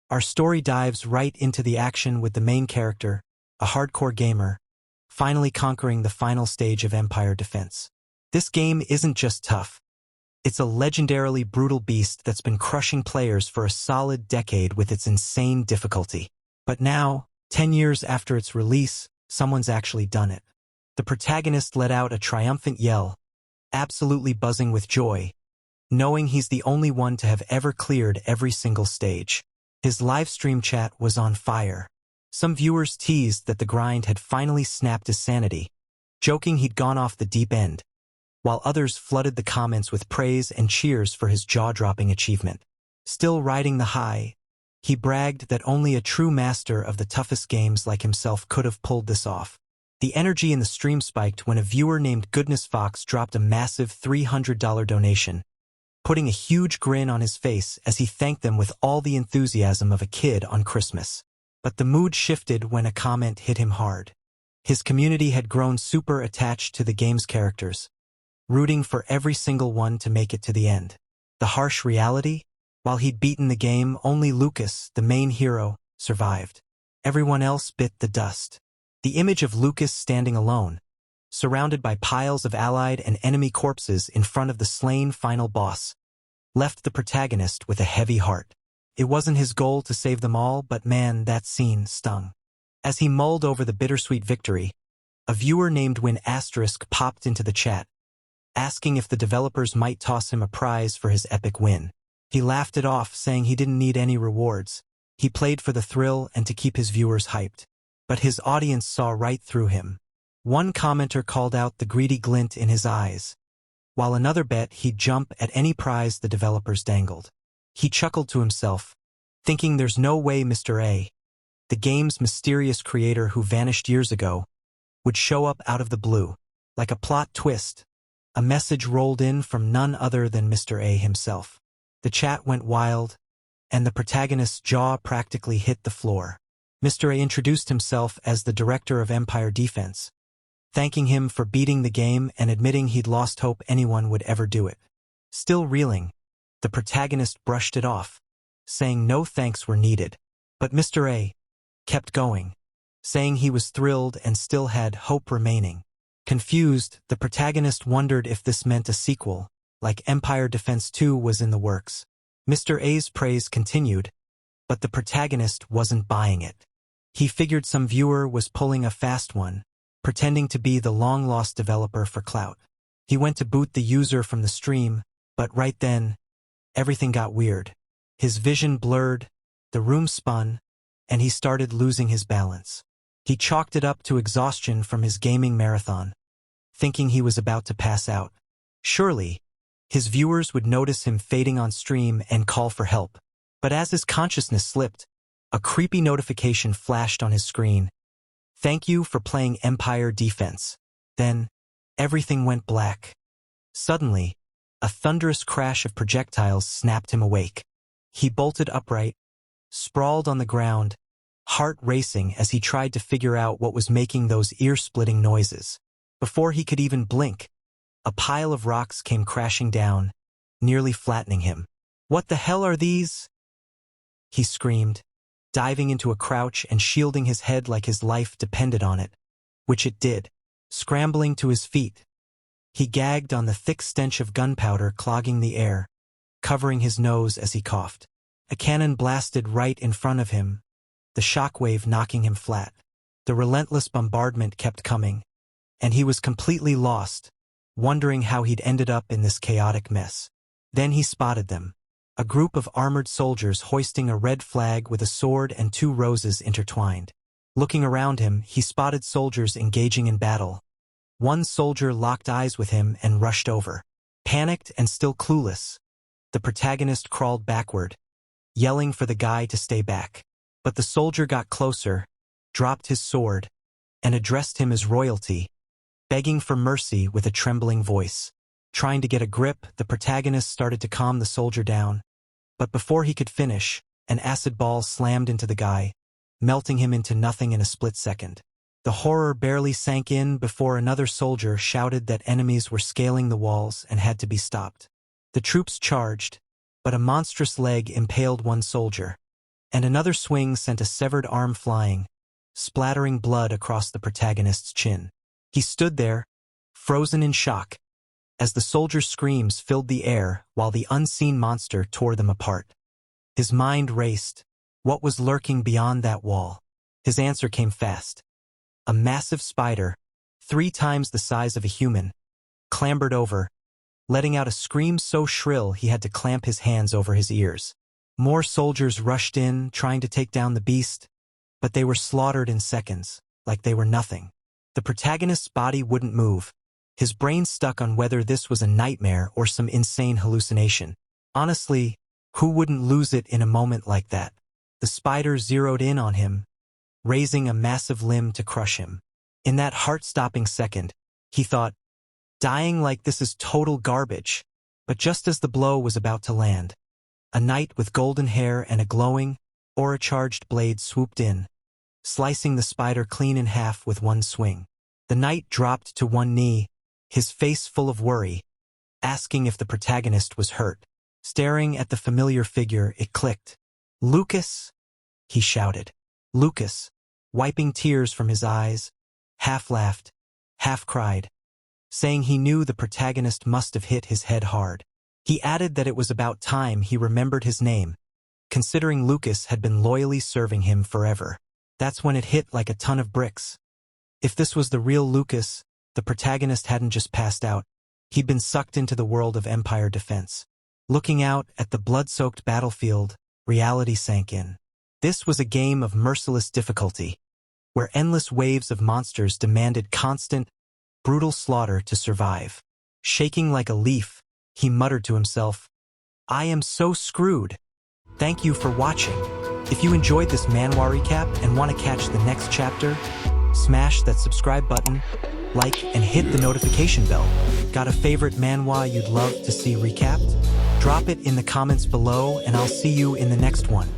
Our story dives right into the action with the main character, a hardcore gamer, finally conquering the final stage of Empire defense. This game isn't just tough. It's a legendarily brutal beast that's been crushing players for a solid decade with its insane difficulty. But now, 10 years after its release, someone's actually done it. The protagonist let out a triumphant yell, absolutely buzzing with joy, knowing he's the only one to have ever cleared every single stage. His livestream chat was on fire. Some viewers teased that the grind had finally snapped his sanity, joking he'd gone off the deep end, while others flooded the comments with praise and cheers for his jaw-dropping achievement. Still riding the high, he bragged that only a true master of the toughest games like himself could have pulled this off. The energy in the stream spiked when a viewer named Goodness Fox dropped a massive $300 donation, putting a huge grin on his face as he thanked them with all the enthusiasm of a kid on Christmas. But the mood shifted when a comment hit him hard. His community had grown super attached to the game's characters, rooting for every single one to make it to the end. The harsh reality? While he'd beaten the game, only Lucas, the main hero, survived. Everyone else bit the dust. The image of Lucas standing alone, surrounded by piles of allied and enemy corpses in front of the slain final boss, left the protagonist with a heavy heart. It wasn't his goal to save them all, but man, that scene stung. As he mulled over the bittersweet victory, a viewer named Win** popped into the chat, asking if the developers might toss him a prize for his epic win. He laughed it off, saying he didn't need any rewards. He played for the thrill and to keep his viewers hyped. But his audience saw right through him. One commenter called out the greedy glint in his eyes, while another bet he'd jump at any prize the developers dangled. He chuckled to himself, thinking there's no way M.E.I, the game's mysterious creator who vanished years ago, would show up out of the blue. Like a plot twist, a message rolled in from none other than M.E.I himself. The chat went wild, and the protagonist's jaw practically hit the floor. M.E.I introduced himself as the director of Empire Defense, thanking him for beating the game and admitting he'd lost hope anyone would ever do it. Still reeling, the protagonist brushed it off, saying no thanks were needed. But M.E.I kept going, saying he was thrilled and still had hope remaining. Confused, the protagonist wondered if this meant a sequel, like Empire Defense 2 was in the works. M.E.I's praise continued, but the protagonist wasn't buying it. He figured some viewer was pulling a fast one, pretending to be the long-lost developer for clout. He went to boot the user from the stream, but right then, everything got weird. His vision blurred, the room spun, and he started losing his balance. He chalked it up to exhaustion from his gaming marathon, thinking he was about to pass out. Surely, his viewers would notice him fading on stream and call for help. But as his consciousness slipped, a creepy notification flashed on his screen. "Thank you for playing Empire Defense." Then, everything went black. Suddenly, a thunderous crash of projectiles snapped him awake. He bolted upright, sprawled on the ground, heart racing as he tried to figure out what was making those ear-splitting noises. Before he could even blink, a pile of rocks came crashing down, nearly flattening him. "What the hell are these?" he screamed, diving into a crouch and shielding his head like his life depended on it, which it did. Scrambling to his feet, he gagged on the thick stench of gunpowder clogging the air, covering his nose as he coughed. A cannon blasted right in front of him, the shockwave knocking him flat. The relentless bombardment kept coming, and he was completely lost, wondering how he'd ended up in this chaotic mess. Then he spotted them. A group of armored soldiers hoisting a red flag with a sword and 2 roses intertwined. Looking around him, he spotted soldiers engaging in battle. One soldier locked eyes with him and rushed over. Panicked and still clueless, the protagonist crawled backward, yelling for the guy to stay back. But the soldier got closer, dropped his sword, and addressed him as royalty, begging for mercy with a trembling voice. Trying to get a grip, the protagonist started to calm the soldier down. But before he could finish, an acid ball slammed into the guy, melting him into nothing in a split second. The horror barely sank in before another soldier shouted that enemies were scaling the walls and had to be stopped. The troops charged, but a monstrous leg impaled one soldier, and another swing sent a severed arm flying, splattering blood across the protagonist's chin. He stood there, frozen in shock, as the soldier's screams filled the air while the unseen monster tore them apart. His mind raced. What was lurking beyond that wall? His answer came fast. A massive spider, 3 times the size of a human, clambered over, letting out a scream so shrill he had to clamp his hands over his ears. More soldiers rushed in, trying to take down the beast, but they were slaughtered in seconds, like they were nothing. The protagonist's body wouldn't move, his brain stuck on whether this was a nightmare or some insane hallucination. Honestly, who wouldn't lose it in a moment like that? The spider zeroed in on him, raising a massive limb to crush him. In that heart-stopping second, he thought, dying like this is total garbage. But just as the blow was about to land, a knight with golden hair and a glowing, aura-charged blade swooped in, slicing the spider clean in half with one swing. The knight dropped to one knee, his face full of worry, asking if the protagonist was hurt. Staring at the familiar figure, it clicked. "Lucas!" he shouted. Lucas, wiping tears from his eyes, half laughed, half cried, saying he knew the protagonist must have hit his head hard. He added that it was about time he remembered his name, considering Lucas had been loyally serving him forever. That's when it hit like a ton of bricks. If this was the real Lucas, the protagonist hadn't just passed out. He'd been sucked into the world of Empire defense. Looking out at the blood-soaked battlefield, reality sank in. This was a game of merciless difficulty, where endless waves of monsters demanded constant, brutal slaughter to survive. Shaking like a leaf, he muttered to himself, "I am so screwed." Thank you for watching. If you enjoyed this manhwa recap and want to catch the next chapter, smash that subscribe button, like, and hit the notification bell. Got a favorite manhwa you'd love to see recapped? Drop it in the comments below and I'll see you in the next one.